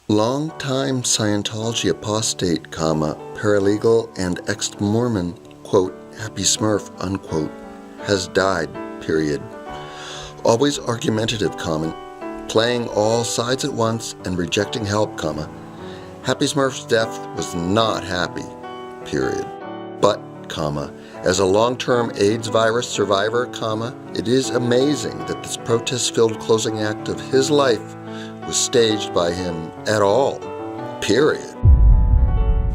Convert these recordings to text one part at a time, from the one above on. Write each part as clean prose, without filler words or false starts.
Longtime Scientology apostate, paralegal and ex-Mormon, quote, happy Smurf, unquote, has died, period. Always argumentative, playing all sides at once and rejecting help, Happy Smurf's death was not happy, period. But, as a long-term AIDS virus survivor, it is amazing that this protest-filled closing act of his life was staged by him at all, period.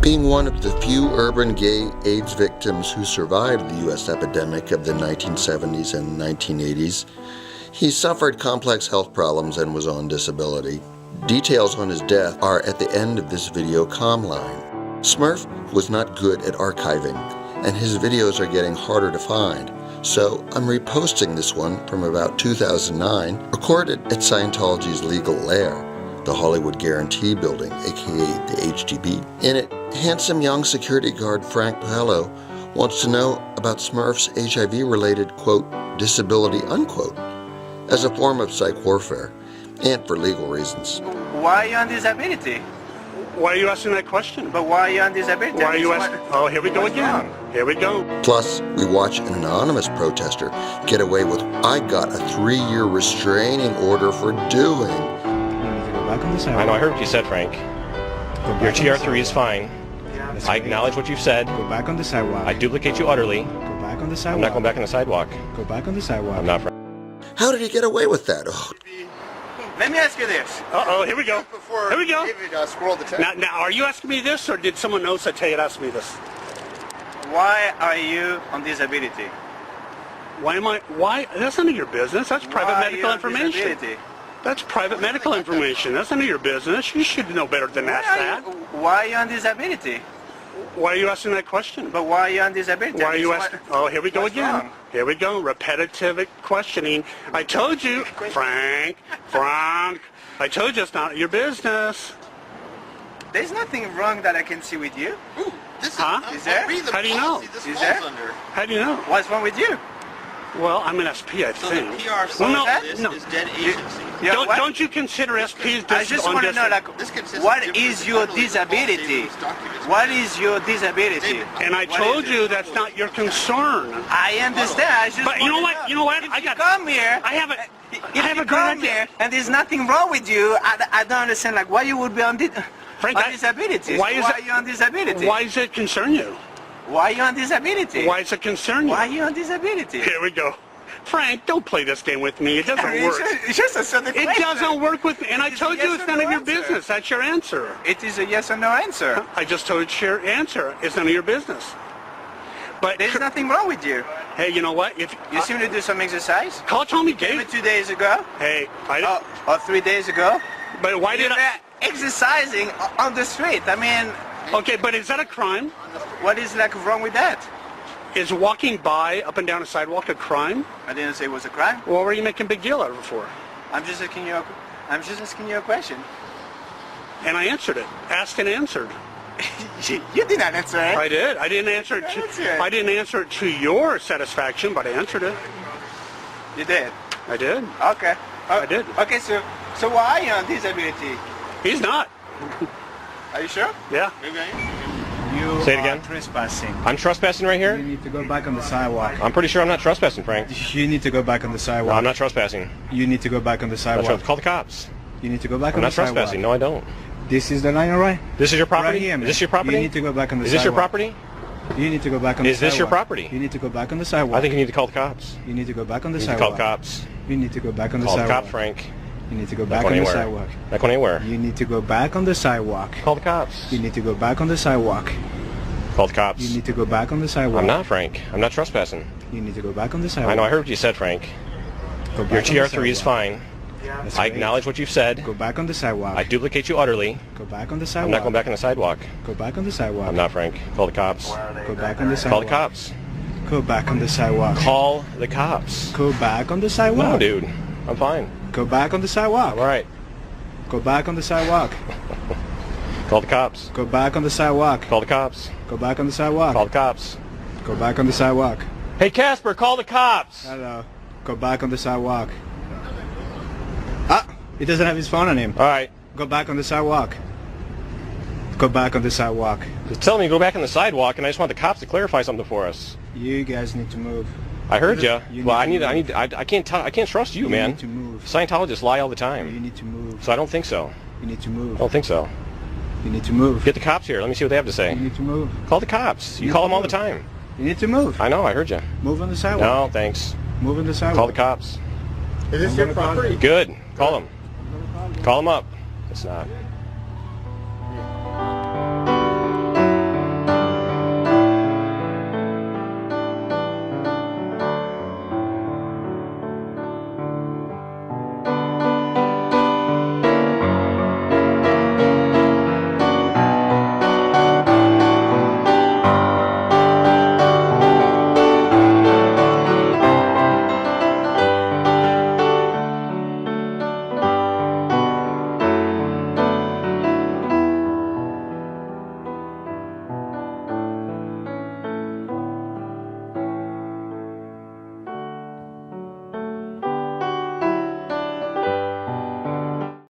Being one of the few urban gay AIDS victims who survived the U.S. epidemic of the 1970s and 1980s, he suffered complex health problems and was on disability. Details on his death are at the end of this video comm line. Smurf was not good at archiving, and his videos are getting harder to find, so I'm reposting this one from about 2009, recorded at Scientology's legal lair, the Hollywood Guarantee Building, aka the HGB. In it, handsome young security guard Franc Paolo wants to know about Smurf's HIV-related, quote, disability, unquote, as a form of psych warfare, and for legal reasons. Why are you on disability? Why are you asking that question? But why are you on disability? Why are you asking? Oh, here we go again. Here we go. Plus, we watch an anonymous protester get away with, I got a 3-year restraining order for doing. I know, I heard what you said, Frank. Your TR3 is fine. I acknowledge what you've said. Go back on the sidewalk. I duplicate you utterly. Go back on the sidewalk. I'm not going back on the sidewalk. Go back on the sidewalk. I'm not, Frank. How did he get away with that? Oh. Let me ask you this. Uh-oh, here we go. Here we go. David, Now, are you asking me this, or did someone else tell you to ask me this? Why are you on disability? Why? That's none of your business. That's private medical information. Disability? That's private medical information. That's none of your business. You should know better than that. Why are you on disability? Why are you asking that question? But why are you on disability? Why are you asking? Oh, here we go again. Wrong? Here we go. Repetitive questioning. I told you, Frank, I told you it's not your business. There's nothing wrong that I can see with you. Ooh, this Huh? Is there? How do you know? Is there? How do you know? What's wrong with you? Well, I'm an SP, I So the think. PR Well, no, side of this no. is dead agency. Yeah, what? Don't you consider SPs I just want to know, like, This consists what of is different your totally false disability? statements, documents. What is your disability? David, And I What told is you it? that's not your concern. I understand. I just But you know wanna what? You know what? If I you got. come here. I have a. If I have you a great come idea. here and there's nothing wrong with you, I don't understand, like, why you would be on, Frank, on disability. why is are it- you on disability? Why does it concern you? Why are you on disability? Why does it concern you? Why are you on disability? Here we go. Frank, don't play this game with me. It doesn't work. It's just a certain It question. doesn't work with me. And I It's a told you yes it's or none no of your answer. business. That's your answer. It is a yes or no answer. I just told you your answer. It's none of your business. But There's nothing wrong with you. hey, you know what? If You seem to do some exercise. call Tommy Maybe Gate. 2 days ago, Hey, or 3 days ago. but why did You're I? exercising on the street. I mean, Okay, but is that a crime? what is like wrong with that? Is walking by up and down a sidewalk a crime? I didn't say it was a crime. Well, what were you making a big deal out of it for? I'm just asking you a question. And I answered it. Asked and answered. You did not answer it. I did. I didn't answer it. That's it. I didn't answer it to your satisfaction, but I answered it. You did. I did. Okay. I did. Okay, so why are you on disability? He's not. Are you sure? Yeah. Maybe I am. You Say it are again. trespassing. I'm trespassing right You here? need to go back on the sidewalk. I'm pretty sure I'm not trespassing, Frank. You need to go back on the No, sidewalk. I'm not trespassing. You need to go back on the I'm not sidewalk. trespassing. Call the cops. You need to go back I'm on the not trespassing. sidewalk. No, I don't. This is the line, alright? This is your property? Right here, man. Is this your property? You need to go back on the Is this your sidewalk. property? You need to go back on the Is sidewalk. this your property? You need to go back on the sidewalk. I think you need to call the cops. You need to go back on the You need to call sidewalk. the cops. You need to go back on the Call the sidewalk. cops, Frank. You need to go Not back going on the anywhere. sidewalk. Not going anywhere. You need to go back on the sidewalk. Call the cops. You need to go back on the sidewalk. Call the cops. You need to go back on the sidewalk. I'm not, Frank. I'm not trespassing. You need to go back on the sidewalk. I know, I heard what you said, Frank. Go back Your on the TR3 is sidewalk. fine. That's I great. acknowledge what you've said. Go back on the sidewalk. I duplicate you utterly. Go back on the I'm sidewalk. not going back on the sidewalk. Go back on the sidewalk. I'm not, Frank. Call the cops. Go back on the Call sidewalk. the cops. Go back on the sidewalk. Call the cops. Go back on the sidewalk. No, dude. I'm fine. Go back on the sidewalk. I'm all right. Go back on the sidewalk. Call the cops. Go back on the sidewalk. Call the cops. Go back on the sidewalk. Call the cops. Go back on the sidewalk. Hey, Casper, call the cops. Hello. Go back on the sidewalk. Ah! He doesn't have his phone on him. All right. Go back on the sidewalk. Go back on the sidewalk. Just tell me to go back on the sidewalk, and I just want the cops to clarify something for us. You guys need to move. I heard you. You Well, need to move. I can't trust you, man. need to move. Scientologists lie all the You time. need to move. So I don't think so. You need to move. I don't think so. You need to move. Get the cops here. Let me see what they have to You say. need to move. Call the cops. You You call need them all to the move. time. You need to move. I know. I heard you. Move on the No, sidewalk. thanks. Move on the sidewalk. Call the cops. Is this your property? Good. Call them. Call them up. It's not.